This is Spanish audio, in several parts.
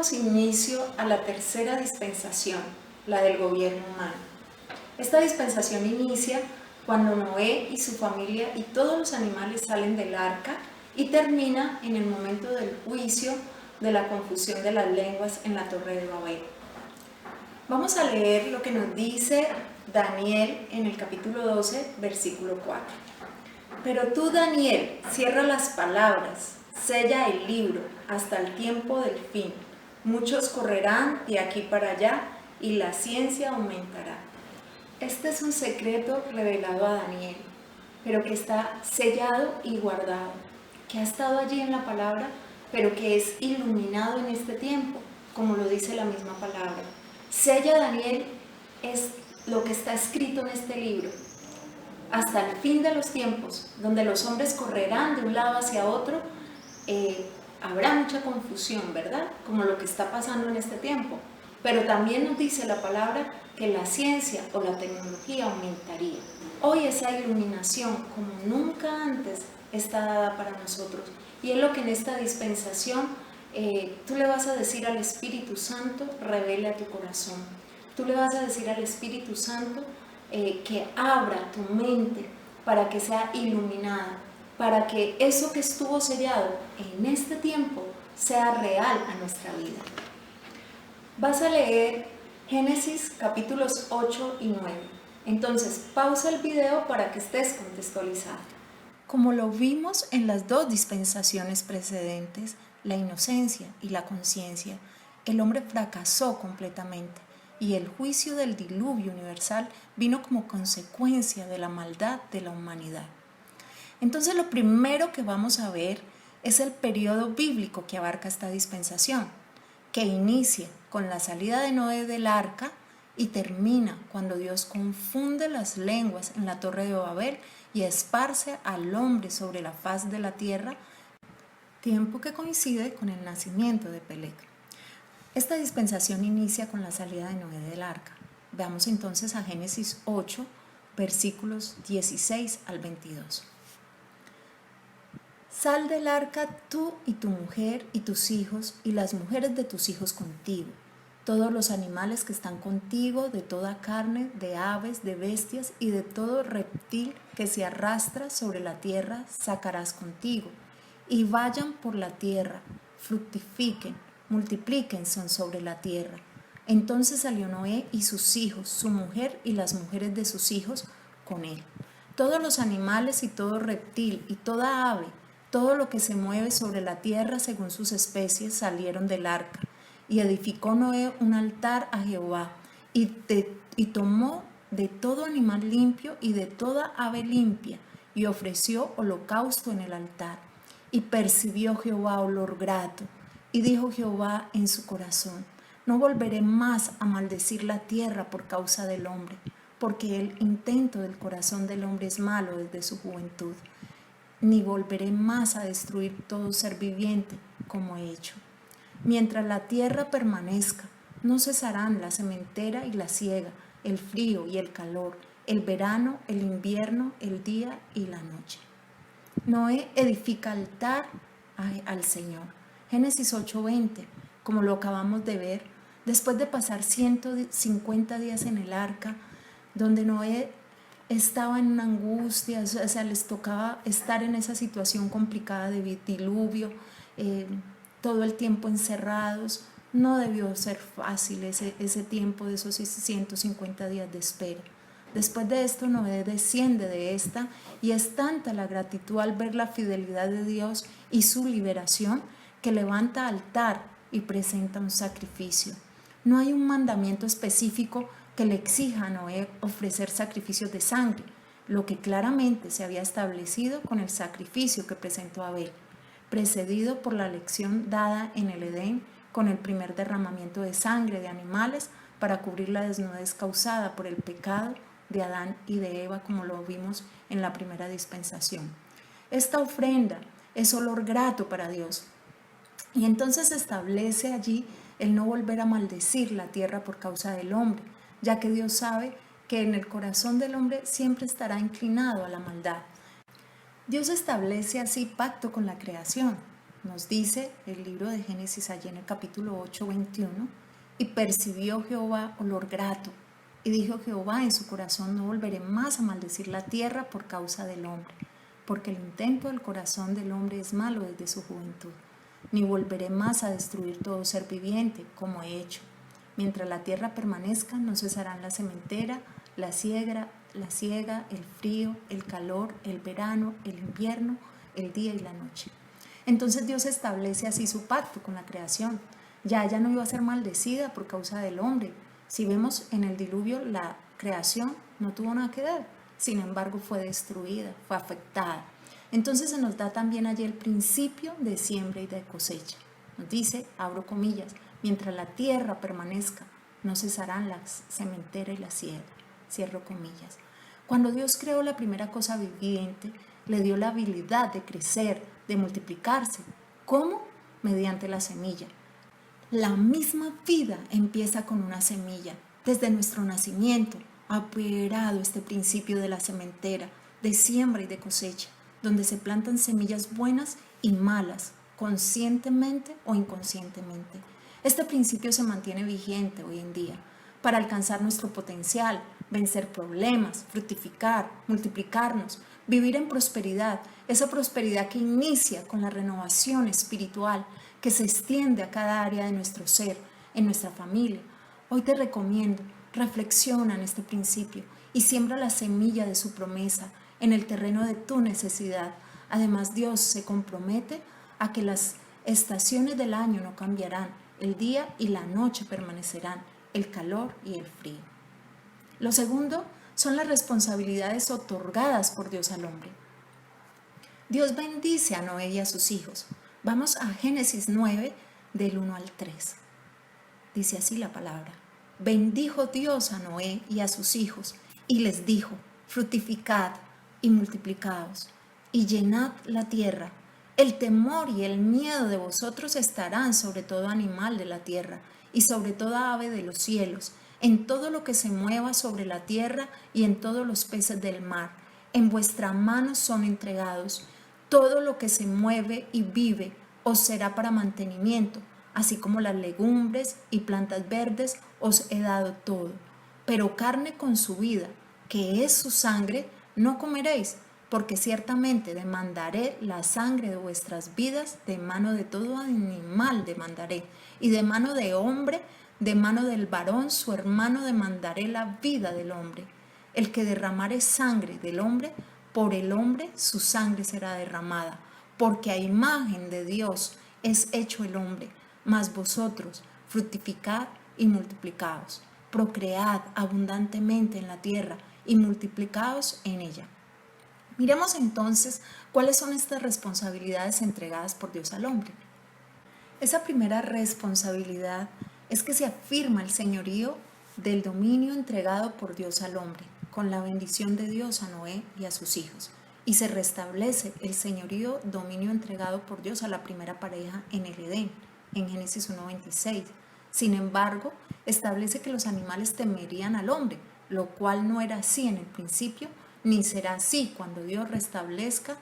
damos inicio a la tercera dispensación, la del gobierno humano. Esta dispensación inicia cuando Noé y su familia y todos los animales salen del arca y termina en el momento del juicio de la confusión de las lenguas en la Torre de Babel. Vamos a leer lo que nos dice Daniel en el capítulo 12, versículo 4. Pero tú, Daniel, cierra las palabras, sella el libro hasta el tiempo del fin. Muchos correrán de aquí para allá y la ciencia aumentará. Este es un secreto revelado a Daniel, pero que está sellado y guardado, que ha estado allí en la palabra, pero que es iluminado en este tiempo, como lo dice la misma palabra. Sella Daniel es lo que está escrito en este libro, hasta el fin de los tiempos, donde los hombres correrán de un lado hacia otro, habrá mucha confusión, ¿verdad? Como lo que está pasando en este tiempo. Pero también nos dice la palabra que la ciencia o la tecnología aumentaría. Hoy esa iluminación, como nunca antes, está dada para nosotros. Y es lo que en esta dispensación tú le vas a decir al Espíritu Santo, revele a tu corazón. Tú le vas a decir al Espíritu Santo que abra tu mente para que sea iluminada, para que eso que estuvo sellado en este tiempo sea real a nuestra vida. Vas a leer Génesis capítulos 8 y 9. Entonces, pausa el video para que estés contextualizado. Como lo vimos en las dos dispensaciones precedentes, la inocencia y la conciencia, el hombre fracasó completamente y el juicio del diluvio universal vino como consecuencia de la maldad de la humanidad. Entonces, lo primero que vamos a ver es el periodo bíblico que abarca esta dispensación, que inicia con la salida de Noé del arca y termina cuando Dios confunde las lenguas en la Torre de Babel y esparce al hombre sobre la faz de la tierra, tiempo que coincide con el nacimiento de Peleg. Esta dispensación inicia con la salida de Noé del arca. Veamos entonces a Génesis 8, versículos 16 al 22. Sal del arca tú y tu mujer y tus hijos y las mujeres de tus hijos contigo, todos los animales que están contigo, de toda carne, de aves, de bestias y de todo reptil que se arrastra sobre la tierra sacarás contigo, y vayan por la tierra, fructifiquen, multiplíquense sobre la tierra. Entonces salió Noé y sus hijos, su mujer y las mujeres de sus hijos con él. Todos los animales y todo reptil y toda ave, todo lo que se mueve sobre la tierra según sus especies salieron del arca. Y edificó Noé un altar a Jehová y tomó de todo animal limpio y de toda ave limpia y ofreció holocausto en el altar. Y percibió Jehová olor grato. Y dijo Jehová en su corazón: no volveré más a maldecir la tierra por causa del hombre, porque el intento del corazón del hombre es malo desde su juventud. Ni volveré más a destruir todo ser viviente como he hecho. Mientras la tierra permanezca, no cesarán la sementera y la siega, el frío y el calor, el verano, el invierno, el día y la noche. Noé edifica altar al Señor. Génesis 8:20, como lo acabamos de ver, después de pasar 150 días en el arca, donde Noé estaba en una angustia, o sea, les tocaba estar en esa situación complicada de diluvio, todo el tiempo encerrados. No debió ser fácil ese tiempo de esos 150 días de espera. Después de esto, Noé desciende de esta y es tanta la gratitud al ver la fidelidad de Dios y su liberación que levanta altar y presenta un sacrificio. No hay un mandamiento específico que le exija a Noé ofrecer sacrificios de sangre, lo que claramente se había establecido con el sacrificio que presentó Abel, precedido por la lección dada en el Edén con el primer derramamiento de sangre de animales para cubrir la desnudez causada por el pecado de Adán y de Eva, como lo vimos en la primera dispensación. Esta ofrenda es olor grato para Dios. Y entonces se establece allí el no volver a maldecir la tierra por causa del hombre, ya que Dios sabe que en el corazón del hombre siempre estará inclinado a la maldad. Dios establece así pacto con la creación. Nos dice el libro de Génesis allí en el capítulo 8, 21, y percibió Jehová olor grato, y dijo Jehová en su corazón: no volveré más a maldecir la tierra por causa del hombre, porque el intento del corazón del hombre es malo desde su juventud, ni volveré más a destruir todo ser viviente, como he hecho. Mientras la tierra permanezca, no cesarán la sementera, la siega, el frío, el calor, el verano, el invierno, el día y la noche. Entonces Dios establece así su pacto con la creación. Ya ella no iba a ser maldecida por causa del hombre. Si vemos en el diluvio, la creación no tuvo nada que ver. Sin embargo, fue destruida, fue afectada. Entonces se nos da también allí el principio de siembra y de cosecha. Nos dice, abro comillas, mientras la tierra permanezca, no cesarán la sementera y la siega. Cierro comillas. Cuando Dios creó la primera cosa viviente, le dio la habilidad de crecer, de multiplicarse. ¿Cómo? Mediante la semilla. La misma vida empieza con una semilla. Desde nuestro nacimiento ha operado este principio de la sementera, de siembra y de cosecha, donde se plantan semillas buenas y malas, conscientemente o inconscientemente. Este principio se mantiene vigente hoy en día para alcanzar nuestro potencial, vencer problemas, fructificar, multiplicarnos, vivir en prosperidad, esa prosperidad que inicia con la renovación espiritual, que se extiende a cada área de nuestro ser, en nuestra familia. Hoy te recomiendo, reflexiona en este principio y siembra la semilla de su promesa en el terreno de tu necesidad. Además, Dios se compromete a que las estaciones del año no cambiarán, el día y la noche permanecerán, el calor y el frío. Lo segundo son las responsabilidades otorgadas por Dios al hombre. Dios bendice a Noé y a sus hijos. Vamos a Génesis 9, del 1 al 3. Dice así la palabra. Bendijo Dios a Noé y a sus hijos, y les dijo: fructificad y multiplicaos, y llenad la tierra. El temor y el miedo de vosotros estarán sobre todo animal de la tierra, y sobre toda ave de los cielos, en todo lo que se mueva sobre la tierra y en todos los peces del mar. En vuestra mano son entregados. Todo lo que se mueve y vive os será para mantenimiento, así como las legumbres y plantas verdes os he dado todo. Pero carne con su vida, que es su sangre, no comeréis, porque ciertamente demandaré la sangre de vuestras vidas, de mano de todo animal demandaré, y de mano de hombre, de mano del varón su hermano demandaré la vida del hombre. El que derramare sangre del hombre, por el hombre su sangre será derramada, porque a imagen de Dios es hecho el hombre. Mas vosotros fructificad y multiplicaos, procread abundantemente en la tierra y multiplicaos en ella. Miremos entonces cuáles son estas responsabilidades entregadas por Dios al hombre. Esa primera responsabilidad es que se afirma el señorío del dominio entregado por Dios al hombre, con la bendición de Dios a Noé y a sus hijos, y se restablece el señorío, dominio entregado por Dios a la primera pareja en el Edén, en Génesis 1:26. Sin embargo, establece que los animales temerían al hombre, lo cual no era así en el principio, ni será así cuando Dios restablezca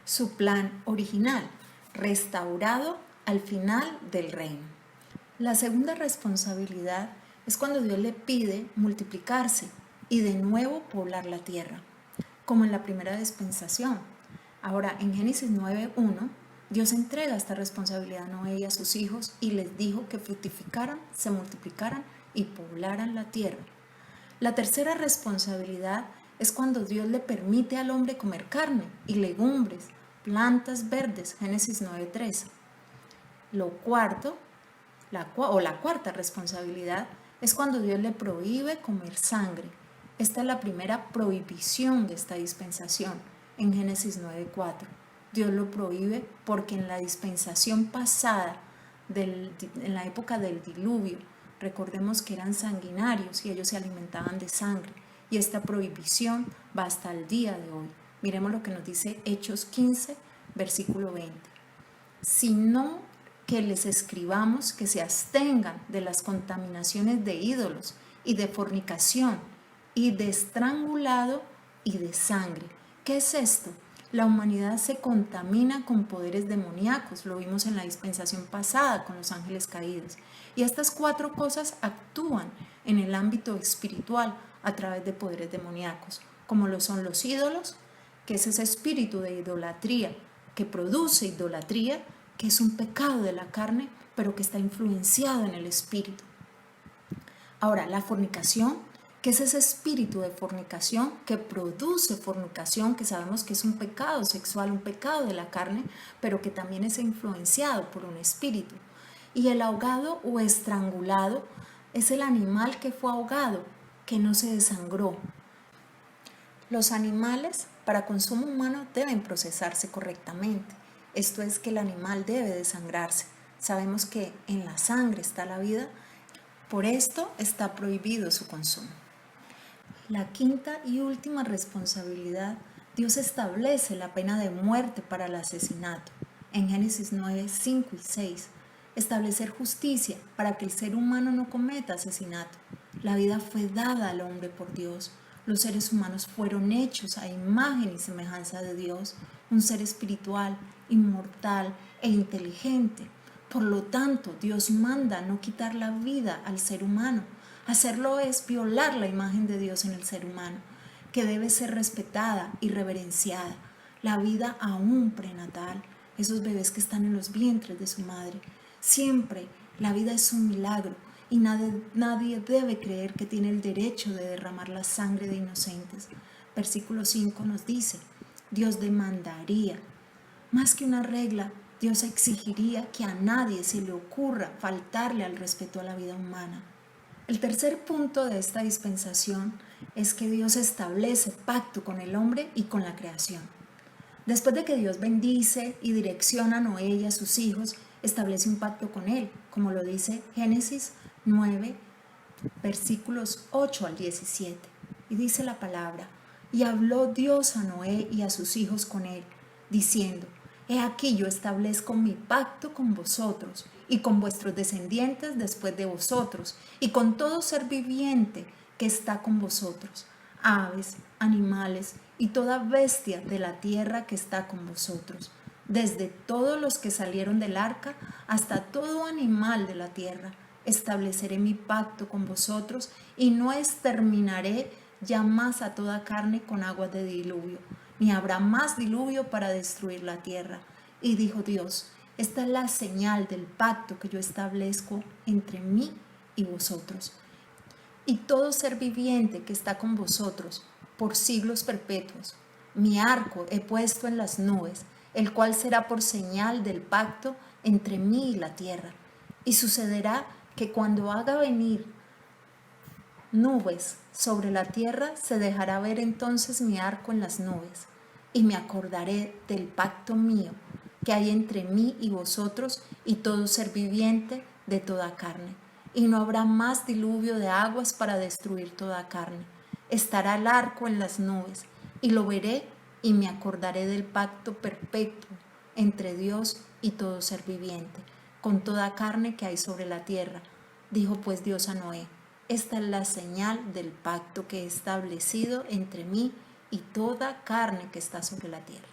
su plan original, restaurado al final del reino. La segunda responsabilidad es cuando Dios le pide multiplicarse y de nuevo poblar la tierra, como en la primera dispensación. Ahora, en Génesis 9:1, Dios entrega esta responsabilidad a Noé y a sus hijos y les dijo que fructificaran, se multiplicaran y poblaran la tierra. La tercera responsabilidad es cuando Dios le permite al hombre comer carne y legumbres, plantas verdes, Génesis 9:3. La cuarta responsabilidad es cuando Dios le prohíbe comer sangre. Esta es la primera prohibición de esta dispensación, en Génesis 9:4. Dios lo prohíbe porque en la dispensación pasada, en la época del diluvio, recordemos que eran sanguinarios y ellos se alimentaban de sangre. Y esta prohibición va hasta el día de hoy. Miremos lo que nos dice Hechos 15, versículo 20. Sino que les escribamos que se abstengan de las contaminaciones de ídolos y de fornicación y de estrangulado y de sangre. ¿Qué es esto? La humanidad se contamina con poderes demoníacos, lo vimos en la dispensación pasada con los ángeles caídos. Y estas 4 cosas actúan en el ámbito espiritual a través de poderes demoníacos, como lo son los ídolos, que es ese espíritu de idolatría que produce idolatría, que es un pecado de la carne, pero que está influenciado en el espíritu. Ahora, la fornicación, que es ese espíritu de fornicación que produce fornicación, que sabemos que es un pecado sexual, un pecado de la carne, pero que también es influenciado por un espíritu. Y el ahogado o estrangulado es el animal que fue ahogado, que no se desangró. Los animales para consumo humano deben procesarse correctamente. Esto es que el animal debe desangrarse. Sabemos que en la sangre está la vida, por esto está prohibido su consumo. La quinta y última responsabilidad, Dios establece la pena de muerte para el asesinato. En Génesis 9, 5 y 6, establecer justicia para que el ser humano no cometa asesinato. La vida fue dada al hombre por Dios. Los seres humanos fueron hechos a imagen y semejanza de Dios, un ser espiritual, inmortal e inteligente. Por lo tanto, Dios manda no quitar la vida al ser humano. Hacerlo es violar la imagen de Dios en el ser humano, que debe ser respetada y reverenciada. La vida aún prenatal, esos bebés que están en los vientres de su madre. Siempre la vida es un milagro y nadie debe creer que tiene el derecho de derramar la sangre de inocentes. Versículo 5 nos dice, Dios demandaría, más que una regla, Dios exigiría que a nadie se le ocurra faltarle al respeto a la vida humana. El tercer punto de esta dispensación es que Dios establece pacto con el hombre y con la creación. Después de que Dios bendice y direcciona a Noé y a sus hijos, establece un pacto con él, como lo dice Génesis 9, versículos 8 al 17. Y dice la palabra, y habló Dios a Noé y a sus hijos con él, diciendo, he aquí yo establezco mi pacto con vosotros y con vuestros descendientes después de vosotros y con todo ser viviente que está con vosotros, aves, animales y toda bestia de la tierra que está con vosotros, desde todos los que salieron del arca hasta todo animal de la tierra. Estableceré mi pacto con vosotros y no exterminaré ya más a toda carne con aguas de diluvio, ni habrá más diluvio para destruir la tierra. Y dijo Dios, esta es la señal del pacto que yo establezco entre mí y vosotros, y todo ser viviente que está con vosotros por siglos perpetuos. Mi arco he puesto en las nubes, el cual será por señal del pacto entre mí y la tierra. Y sucederá que cuando haga venir nubes sobre la tierra, se dejará ver entonces mi arco en las nubes, y me acordaré del pacto mío que hay entre mí y vosotros y todo ser viviente de toda carne. Y no habrá más diluvio de aguas para destruir toda carne. Estará el arco en las nubes, y lo veré y me acordaré del pacto perpetuo entre Dios y todo ser viviente, con toda carne que hay sobre la tierra. Dijo pues Dios a Noé, esta es la señal del pacto que he establecido entre mí y toda carne que está sobre la tierra.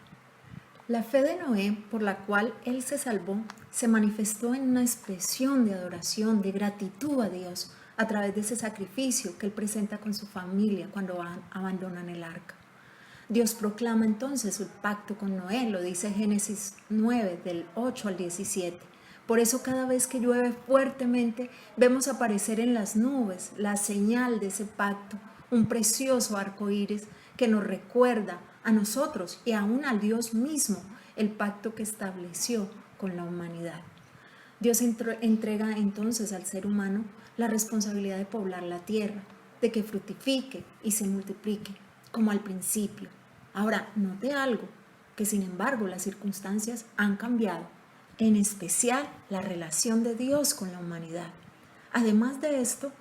La fe de Noé, por la cual él se salvó, se manifestó en una expresión de adoración, de gratitud a Dios, a través de ese sacrificio que él presenta con su familia cuando abandonan el arca. Dios proclama entonces su pacto con Noé, lo dice Génesis 9, del 8 al 17. Por eso cada vez que llueve fuertemente, vemos aparecer en las nubes la señal de ese pacto, un precioso arco iris que nos recuerda a nosotros y aún al Dios mismo el pacto que estableció con la humanidad. Dios entrega entonces al ser humano la responsabilidad de poblar la tierra, de que fructifique y se multiplique, como al principio. Ahora, note algo, que sin embargo las circunstancias han cambiado, en especial la relación de Dios con la humanidad. Además de esto,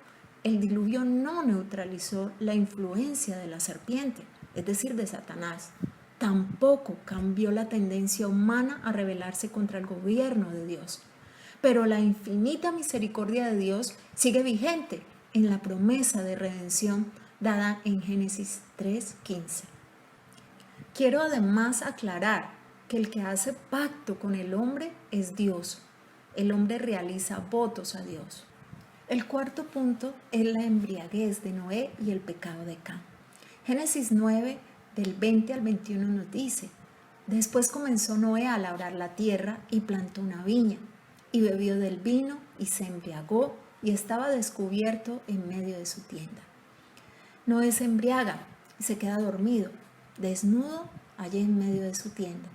el diluvio no neutralizó la influencia de la serpiente, es decir, de Satanás. Tampoco cambió la tendencia humana a rebelarse contra el gobierno de Dios. Pero la infinita misericordia de Dios sigue vigente en la promesa de redención dada en Génesis 3:15. Quiero además aclarar que el que hace pacto con el hombre es Dios. El hombre realiza votos a Dios. El cuarto punto es la embriaguez de Noé y el pecado de Cam. Génesis 9, del 20 al 21 nos dice: después comenzó Noé a labrar la tierra y plantó una viña, y bebió del vino y se embriagó y estaba descubierto en medio de su tienda. Noé se embriaga y se queda dormido, desnudo allí en medio de su tienda.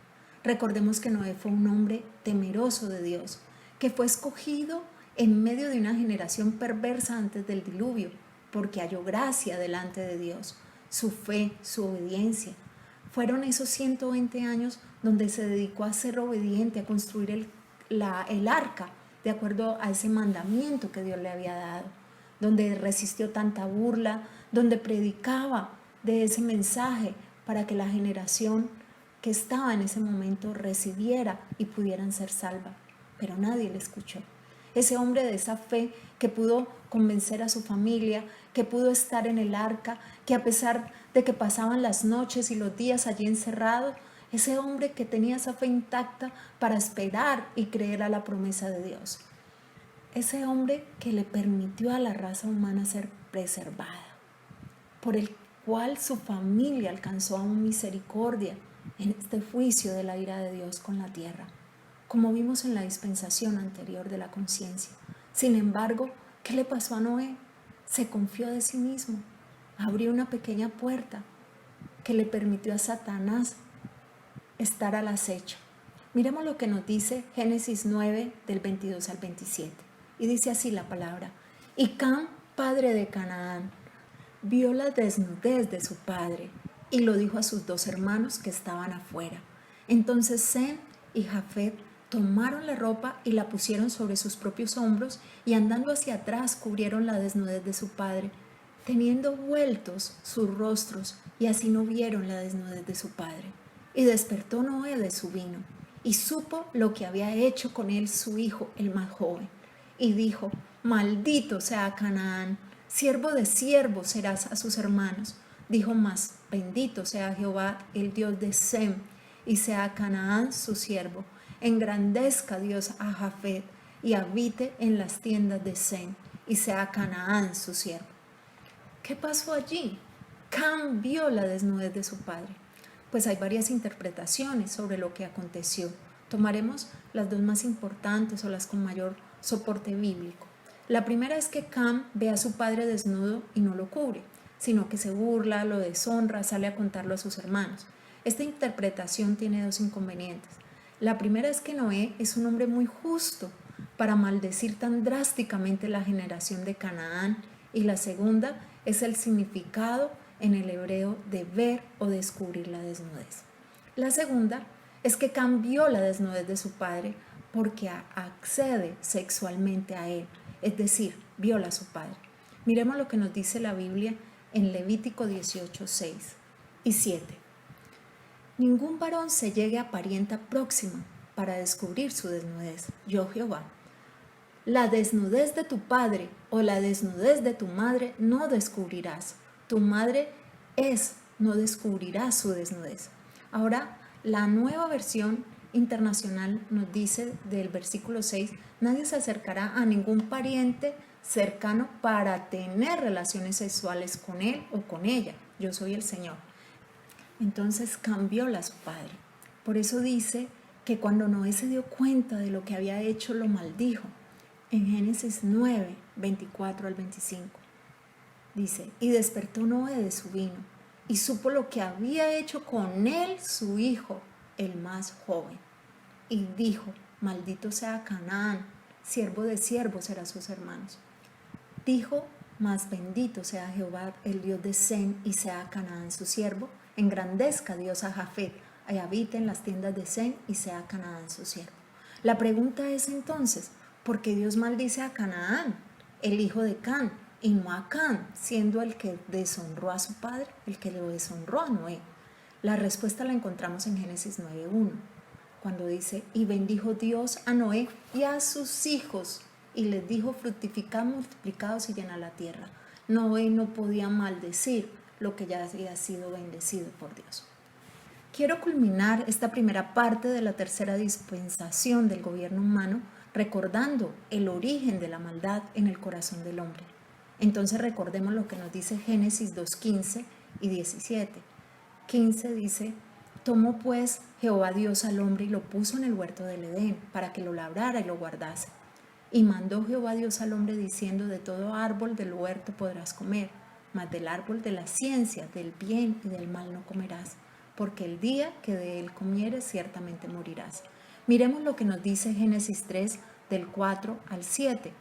Recordemos que Noé fue un hombre temeroso de Dios, que fue escogido en medio de una generación perversa antes del diluvio, porque halló gracia delante de Dios, su fe, su obediencia. Fueron esos 120 años donde se dedicó a ser obediente, a construir el arca, de acuerdo a ese mandamiento que Dios le había dado, donde resistió tanta burla, donde predicaba de ese mensaje para que la generación que estaba en ese momento recibiera y pudieran ser salvas. Pero nadie le escuchó. Ese hombre de esa fe que pudo convencer a su familia, que pudo estar en el arca, que a pesar de que pasaban las noches y los días allí encerrados, ese hombre que tenía esa fe intacta para esperar y creer a la promesa de Dios. Ese hombre que le permitió a la raza humana ser preservada, por el cual su familia alcanzó aún misericordia en este juicio de la ira de Dios con la tierra, como vimos en la dispensación anterior de la conciencia. Sin embargo, ¿qué le pasó a Noé? Se confió de sí mismo, abrió una pequeña puerta que le permitió a Satanás estar al acecho. Miremos lo que nos dice Génesis 9, del 22 al 27. Y dice así la palabra: y Cam, padre de Canaán, vio la desnudez de su padre y lo dijo a sus dos hermanos que estaban afuera. Entonces Sem y Jafet tomaron la ropa y la pusieron sobre sus propios hombros y andando hacia atrás cubrieron la desnudez de su padre, teniendo vueltos sus rostros, y así no vieron la desnudez de su padre. Y despertó Noé de su vino y supo lo que había hecho con él su hijo, el más joven. Y dijo: maldito sea Canaán, siervo de siervos serás a sus hermanos. Dijo más: bendito sea Jehová, el Dios de Sem, y sea Canaán su siervo. Engrandezca Dios a Jafet y habite en las tiendas de Sem, y sea Canaán su siervo. ¿Qué pasó allí? Cam vio la desnudez de su padre. Pues hay varias interpretaciones sobre lo que aconteció. Tomaremos las dos más importantes o las con mayor soporte bíblico. La primera es que Cam ve a su padre desnudo y no lo cubre, sino que se burla, lo deshonra, sale a contarlo a sus hermanos. Esta interpretación tiene dos inconvenientes. La primera es que Noé es un hombre muy justo para maldecir tan drásticamente la generación de Canaán, y la segunda es el significado en el hebreo de ver o descubrir la desnudez. La segunda es que cambió la desnudez de su padre porque accede sexualmente a él, es decir, viola a su padre. Miremos lo que nos dice la Biblia en Levítico 18, 6 y 7. Ningún varón se llegue a parienta próxima para descubrir su desnudez. Yo, Jehová. La desnudez de tu padre o la desnudez de tu madre no descubrirás. Tu madre no descubrirá su desnudez. Ahora, la nueva versión internacional nos dice del versículo 6: nadie se acercará a ningún pariente cercano para tener relaciones sexuales con él o con ella. Yo soy el Señor. Entonces cambió a su padre. Por eso dice que cuando Noé se dio cuenta de lo que había hecho, lo maldijo. En Génesis 9, 24 al 25. Dice: y despertó Noé de su vino y supo lo que había hecho con él su hijo, el más joven. Y dijo: maldito sea Canaán, siervo de siervos será sus hermanos. Dijo: más bendito sea Jehová, el Dios de Sem, y sea Canaán su siervo. Engrandezca Dios a Jafet, y habite en las tiendas de Sem, y sea Canaán su siervo. La pregunta es entonces: ¿por qué Dios maldice a Canaán, el hijo de Cam, y no a Cam, siendo el que deshonró a su padre, el que lo deshonró a Noé? La respuesta la encontramos en Génesis 9:1, cuando dice: y bendijo Dios a Noé y a sus hijos, y les dijo: fructificad, multiplicados y llenad la tierra. Noé no podía maldecir lo que ya había sido bendecido por Dios. Quiero culminar esta primera parte de la tercera dispensación del gobierno humano recordando el origen de la maldad en el corazón del hombre. Entonces recordemos lo que nos dice Génesis 2:15 y 17. 15 dice: tomó pues Jehová Dios al hombre y lo puso en el huerto del Edén para que lo labrara y lo guardase. Y mandó Jehová Dios al hombre diciendo: de todo árbol del huerto podrás comer, mas del árbol de la ciencia, del bien y del mal no comerás, porque el día que de él comieres ciertamente morirás. Miremos lo que nos dice Génesis 3 del 4 al 7.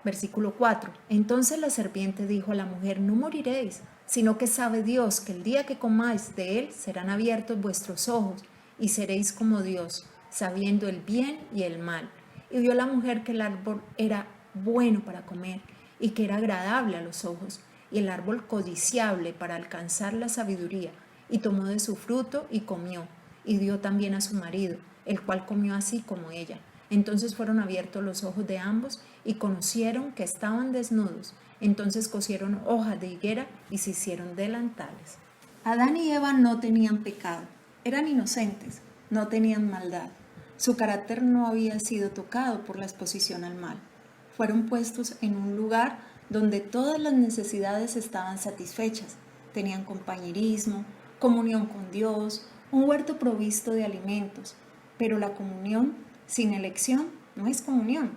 Versículo 4. Entonces la serpiente dijo a la mujer: no moriréis, sino que sabe Dios que el día que comáis de él serán abiertos vuestros ojos y seréis como Dios, sabiendo el bien y el mal. Y vio la mujer que el árbol era bueno para comer y que era agradable a los ojos, y el árbol codiciable para alcanzar la sabiduría, y tomó de su fruto y comió, y dio también a su marido, el cual comió así como ella. Entonces fueron abiertos los ojos de ambos y conocieron que estaban desnudos. Entonces cosieron hojas de higuera y se hicieron delantales. Adán y Eva no tenían pecado, eran inocentes, no tenían maldad. Su carácter no había sido tocado por la exposición al mal. Fueron puestos en un lugar donde todas las necesidades estaban satisfechas. Tenían compañerismo, comunión con Dios, un huerto provisto de alimentos. Pero la comunión sin elección no es comunión.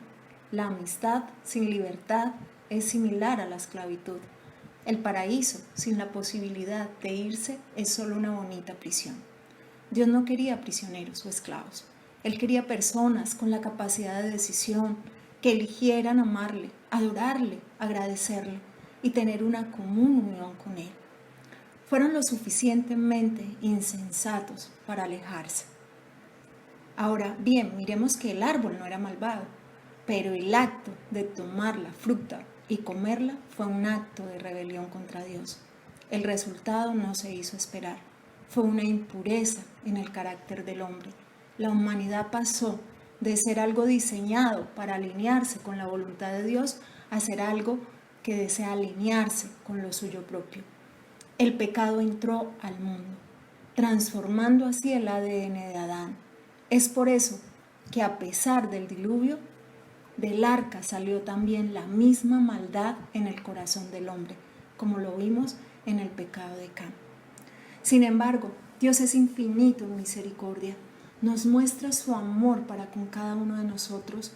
La amistad sin libertad es similar a la esclavitud. El paraíso sin la posibilidad de irse es solo una bonita prisión. Dios no quería prisioneros o esclavos. Él quería personas con la capacidad de decisión, que eligieran amarle, adorarle, agradecerle y tener una común unión con Él. Fueron lo suficientemente insensatos para alejarse. Ahora bien, miremos que el árbol no era malvado, pero el acto de tomar la fruta y comerla fue un acto de rebelión contra Dios. El resultado no se hizo esperar. Fue una impureza en el carácter del hombre. La humanidad pasó de ser algo diseñado para alinearse con la voluntad de Dios a ser algo que desea alinearse con lo suyo propio. El pecado entró al mundo, transformando así el ADN de Adán. Es por eso que a pesar del diluvio, del arca salió también la misma maldad en el corazón del hombre, como lo vimos en el pecado de Cam. Sin embargo, Dios es infinito en misericordia. Nos muestra su amor para con cada uno de nosotros,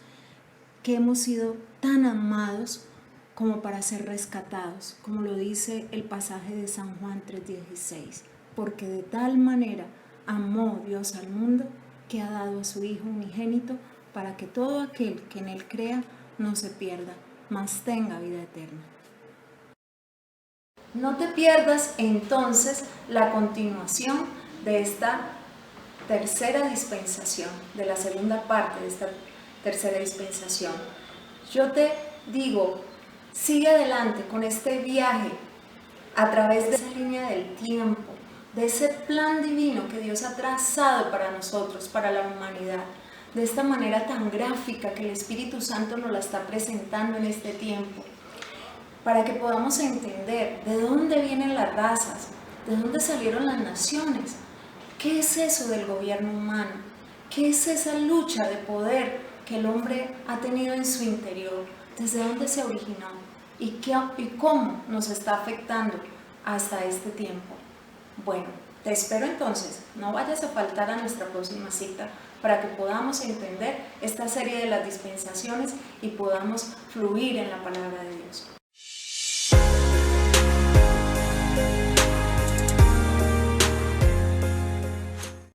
que hemos sido tan amados como para ser rescatados, como lo dice el pasaje de San Juan 3:16. Porque de tal manera amó Dios al mundo, que ha dado a su Hijo unigénito, para que todo aquel que en Él crea no se pierda, mas tenga vida eterna. No te pierdas entonces la continuación de esta tercera dispensación, de la segunda parte de esta tercera dispensación. Yo te digo, sigue adelante con este viaje a través de esa línea del tiempo, de ese plan divino que Dios ha trazado para nosotros, para la humanidad, de esta manera tan gráfica que el Espíritu Santo nos la está presentando en este tiempo, para que podamos entender de dónde vienen las razas, de dónde salieron las naciones, qué es eso del gobierno humano, qué es esa lucha de poder que el hombre ha tenido en su interior, desde dónde se originó y cómo nos está afectando hasta este tiempo. Bueno, te espero entonces, no vayas a faltar a nuestra próxima cita para que podamos entender esta serie de las dispensaciones y podamos fluir en la palabra de Dios.